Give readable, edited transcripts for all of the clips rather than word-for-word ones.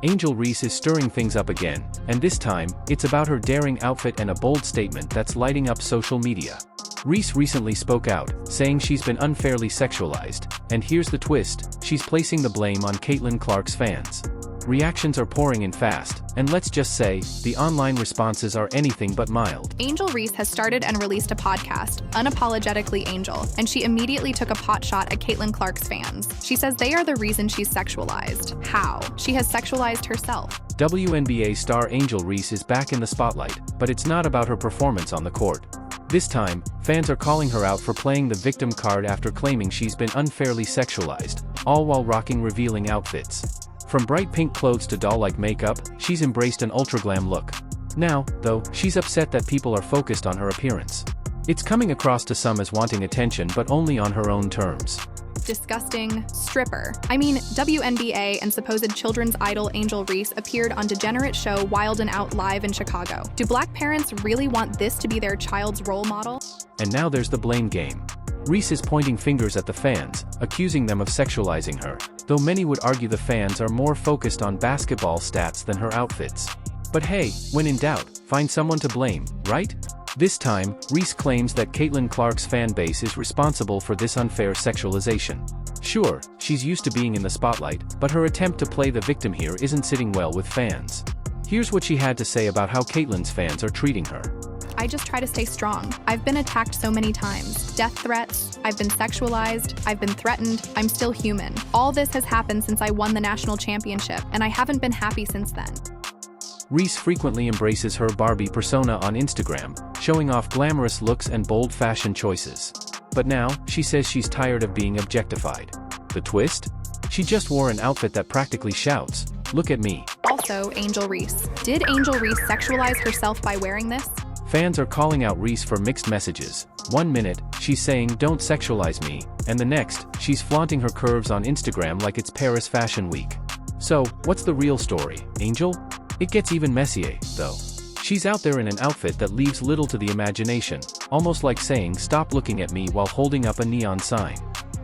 Angel Reese is stirring things up again, and this time, it's about her daring outfit and a bold statement that's lighting up social media. Reese recently spoke out, saying she's been unfairly sexualized, and here's the twist, she's placing the blame on Caitlin Clark's fans. Reactions are pouring in fast, and let's just say, the online responses are anything but mild. Angel Reese has started and released a podcast, Unapologetically Angel, and she immediately took a pot shot at Caitlin Clark's fans. She says they are the reason she's sexualized. How? She has sexualized herself. WNBA star Angel Reese is back in the spotlight, but it's not about her performance on the court. This time, fans are calling her out for playing the victim card after claiming she's been unfairly sexualized, all while rocking revealing outfits. From bright pink clothes to doll-like makeup, she's embraced an ultra-glam look. Now, though, she's upset that people are focused on her appearance. It's coming across to some as wanting attention but only on her own terms. Disgusting stripper. I mean, WNBA and supposed children's idol Angel Reese appeared on degenerate show Wild 'N Out live in Chicago. Do black parents really want this to be their child's role model? And now there's the blame game. Reese is pointing fingers at the fans, accusing them of sexualizing her, though many would argue the fans are more focused on basketball stats than her outfits. But hey, when in doubt, find someone to blame, right? This time, Reese claims that Caitlin Clark's fan base is responsible for this unfair sexualization. Sure, she's used to being in the spotlight, but her attempt to play the victim here isn't sitting well with fans. Here's what she had to say about how Caitlin's fans are treating her. I just try to stay strong. I've been attacked so many times. Death threats, I've been sexualized, I've been threatened, I'm still human. All this has happened since I won the national championship, and I haven't been happy since then. Reese frequently embraces her Barbie persona on Instagram, showing off glamorous looks and bold fashion choices. But now, she says she's tired of being objectified. The twist? She just wore an outfit that practically shouts, "Look at me." Also, Angel Reese. Did Angel Reese sexualize herself by wearing this? Fans are calling out Reese for mixed messages. One minute, she's saying "don't sexualize me," and the next, she's flaunting her curves on Instagram like it's Paris Fashion Week. So, what's the real story, Angel? It gets even messier, though. She's out there in an outfit that leaves little to the imagination, almost like saying "stop looking at me" while holding up a neon sign.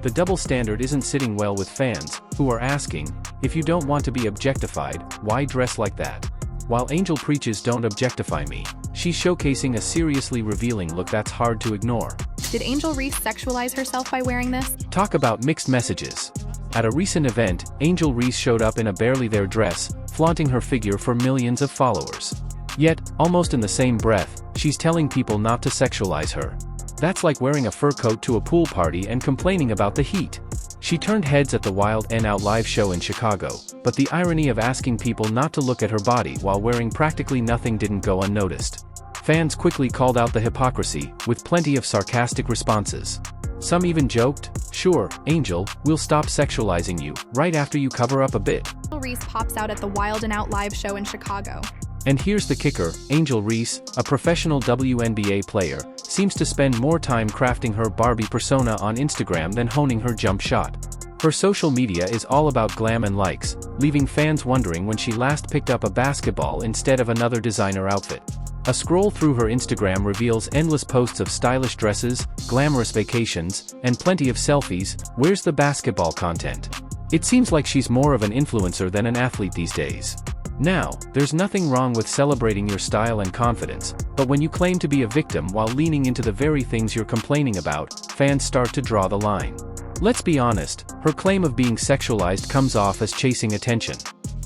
The double standard isn't sitting well with fans, who are asking, if you don't want to be objectified, why dress like that? While Angel preaches "don't objectify me," she's showcasing a seriously revealing look that's hard to ignore. Did Angel Reese sexualize herself by wearing this? Talk about mixed messages. At a recent event, Angel Reese showed up in a barely there dress, flaunting her figure for millions of followers. Yet, almost in the same breath, she's telling people not to sexualize her. That's like wearing a fur coat to a pool party and complaining about the heat. She turned heads at the Wild 'N Out live show in Chicago, but the irony of asking people not to look at her body while wearing practically nothing didn't go unnoticed. Fans quickly called out the hypocrisy, with plenty of sarcastic responses. Some even joked, "Sure, Angel, we'll stop sexualizing you, right after you cover up a bit." Angel Reese pops out at the Wild 'N Out live show in Chicago. And here's the kicker, Angel Reese, a professional WNBA player, seems to spend more time crafting her Barbie persona on Instagram than honing her jump shot. Her social media is all about glam and likes, leaving fans wondering when she last picked up a basketball instead of another designer outfit. A scroll through her Instagram reveals endless posts of stylish dresses, glamorous vacations, and plenty of selfies. Where's the basketball content? It seems like she's more of an influencer than an athlete these days. Now, there's nothing wrong with celebrating your style and confidence, but when you claim to be a victim while leaning into the very things you're complaining about, fans start to draw the line. Let's be honest, her claim of being sexualized comes off as chasing attention.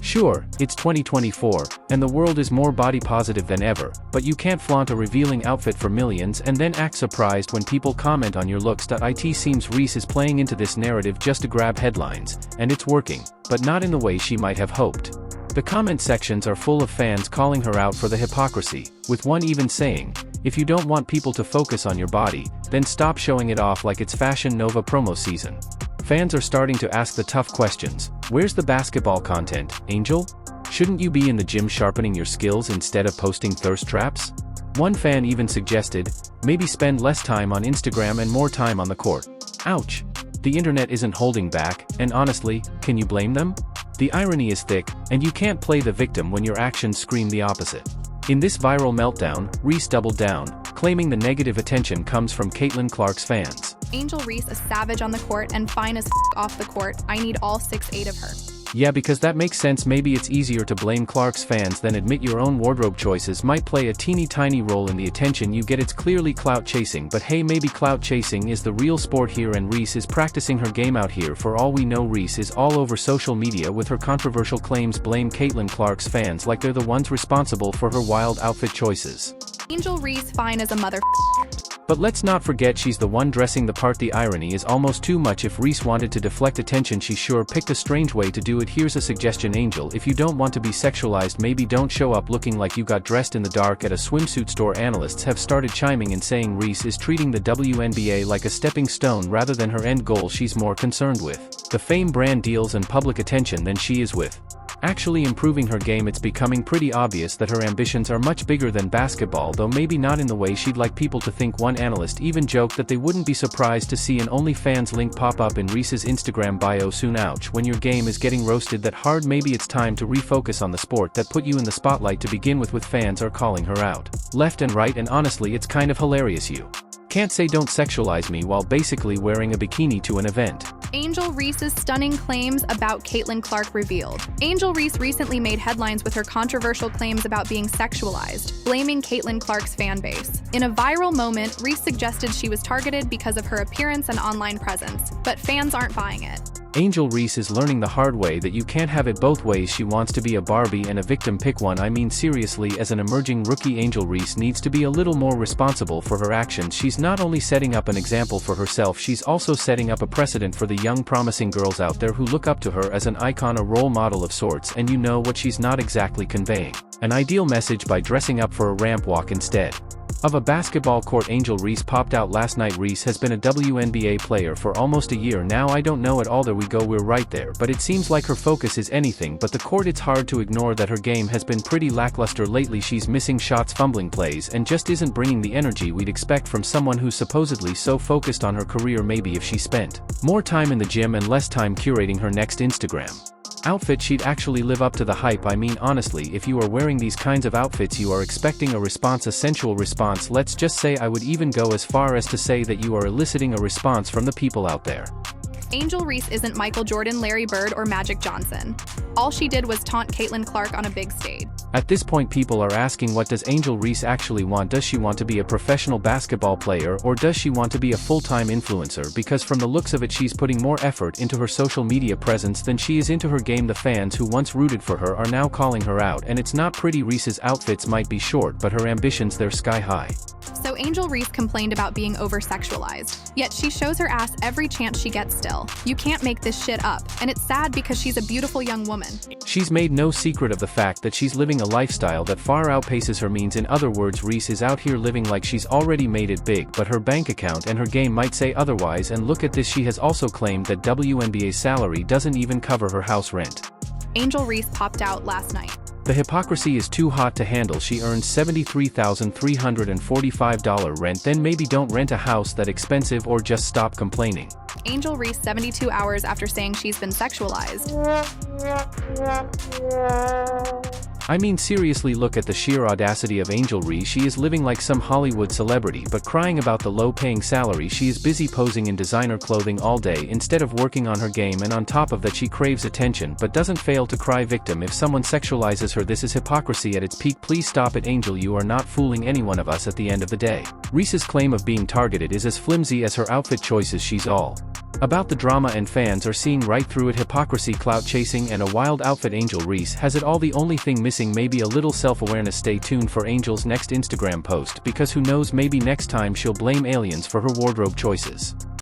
Sure, it's 2024, and the world is more body positive than ever, but you can't flaunt a revealing outfit for millions and then act surprised when people comment on your looks. It seems Reese is playing into this narrative just to grab headlines, and it's working, but not in the way she might have hoped. The comment sections are full of fans calling her out for the hypocrisy, with one even saying, "If you don't want people to focus on your body, then stop showing it off like it's Fashion Nova promo season." Fans are starting to ask the tough questions. Where's the basketball content, Angel? Shouldn't you be in the gym sharpening your skills instead of posting thirst traps? One fan even suggested, maybe spend less time on Instagram and more time on the court. Ouch. The internet isn't holding back, and honestly, can you blame them? The irony is thick, and you can't play the victim when your actions scream the opposite. In this viral meltdown, Reese doubled down, claiming the negative attention comes from Caitlin Clark's fans. Angel Reese a savage on the court and fine as off the court. I need all 6'8" of her. Yeah, because that makes sense. Maybe it's easier to blame Clark's fans than admit your own wardrobe choices might play a teeny tiny role in the attention you get. It's clearly clout chasing, but hey, maybe clout chasing is the real sport here and Reese is practicing her game out here. For all we know, Reese is all over social media with her controversial claims. Blame Caitlin Clark's fans like they're the ones responsible for her wild outfit choices. Angel Reese fine as a mother. But let's not forget she's the one dressing the part. The irony is almost too much. If Reese wanted to deflect attention, she sure picked a strange way to do it. Here's a suggestion, Angel. If you don't want to be sexualized, maybe don't show up looking like you got dressed in the dark at a swimsuit store. Analysts have started chiming in, saying Reese is treating the WNBA like a stepping stone rather than her end goal. She's more concerned with the fame, brand deals, and public attention than she is with actually improving her game. It's becoming pretty obvious that her ambitions are much bigger than basketball, though maybe not in the way she'd like people to think. One analyst even joked that they wouldn't be surprised to see an OnlyFans link pop up in Reese's Instagram bio soon. Ouch, when your game is getting roasted that hard, maybe it's time to refocus on the sport that put you in the spotlight to begin with fans are calling her out left and right, and honestly it's kind of hilarious. You can't say don't sexualize me while basically wearing a bikini to an event. Angel Reese's stunning claims about Caitlin Clark revealed. Angel Reese recently made headlines with her controversial claims about being sexualized, blaming Caitlin Clark's fan base. In a viral moment, Reese suggested she was targeted because of her appearance and online presence, but fans aren't buying it. Angel Reese is learning the hard way that you can't have it both ways. She wants to be a Barbie and a victim. Pick one. I mean, seriously, as an emerging rookie, Angel Reese needs to be a little more responsible for her actions. She's not only setting up an example for herself, she's also setting up a precedent for the young promising girls out there who look up to her as an icon, a role model of sorts. And you know what, she's not exactly conveying an ideal message by dressing up for a ramp walk instead of a basketball court. Angel Reese popped out last night. Reese has been a WNBA player for almost a year now. I don't know it all. There we go, we're right there. But it seems like her focus is anything but the court. It's hard to ignore that her game has been pretty lackluster lately. She's missing shots, fumbling plays, and just isn't bringing the energy we'd expect from someone who's supposedly so focused on her career. Maybe if she spent more time in the gym and less time curating her next Instagram outfit, she'd actually live up to the hype. I mean, honestly, if you are wearing these kinds of outfits, you are expecting a response, a sensual response. Let's just say I would even go as far as to say that you are eliciting a response from the people out there. Angel Reese isn't Michael Jordan, Larry Bird, or Magic Johnson. All she did was taunt Caitlin Clark on a big stage. At this point, people are asking, what does Angel Reese actually want? Does she want to be a professional basketball player, or does she want to be a full-time influencer? Because from the looks of it, she's putting more effort into her social media presence than she is into her game. The fans who once rooted for her are now calling her out, and it's not pretty. Reese's outfits might be short, but her ambitions, they're sky high. So Angel Reese complained about being over-sexualized, yet she shows her ass every chance she gets still. You can't make this shit up, and it's sad because she's a beautiful young woman. She's made no secret of the fact that she's living a lifestyle that far outpaces her means. In other words, Reese is out here living like she's already made it big, but her bank account and her game might say otherwise. And look at this, she has also claimed that WNBA's salary doesn't even cover her house rent. Angel Reese popped out last night. The hypocrisy is too hot to handle. She earns $73,345 rent, then maybe don't rent a house that expensive or just stop complaining. Angel Reese 72 hours after saying she's been sexualized. I mean, seriously, look at the sheer audacity of Angel Reese. She is living like some Hollywood celebrity, but crying about the low-paying salary. She is busy posing in designer clothing all day instead of working on her game, and on top of that she craves attention but doesn't fail to cry victim if someone sexualizes her. This is hypocrisy at its peak. Please stop it, Angel. You are not fooling any one of us at the end of the day. Reese's claim of being targeted is as flimsy as her outfit choices. She's all about the drama and fans are seeing right through it. Hypocrisy, clout chasing, and a wild outfit. Angel Reese has it all. The only thing missing maybe a little self-awareness. Stay tuned for Angel's next Instagram post, because who knows, maybe next time she'll blame aliens for her wardrobe choices.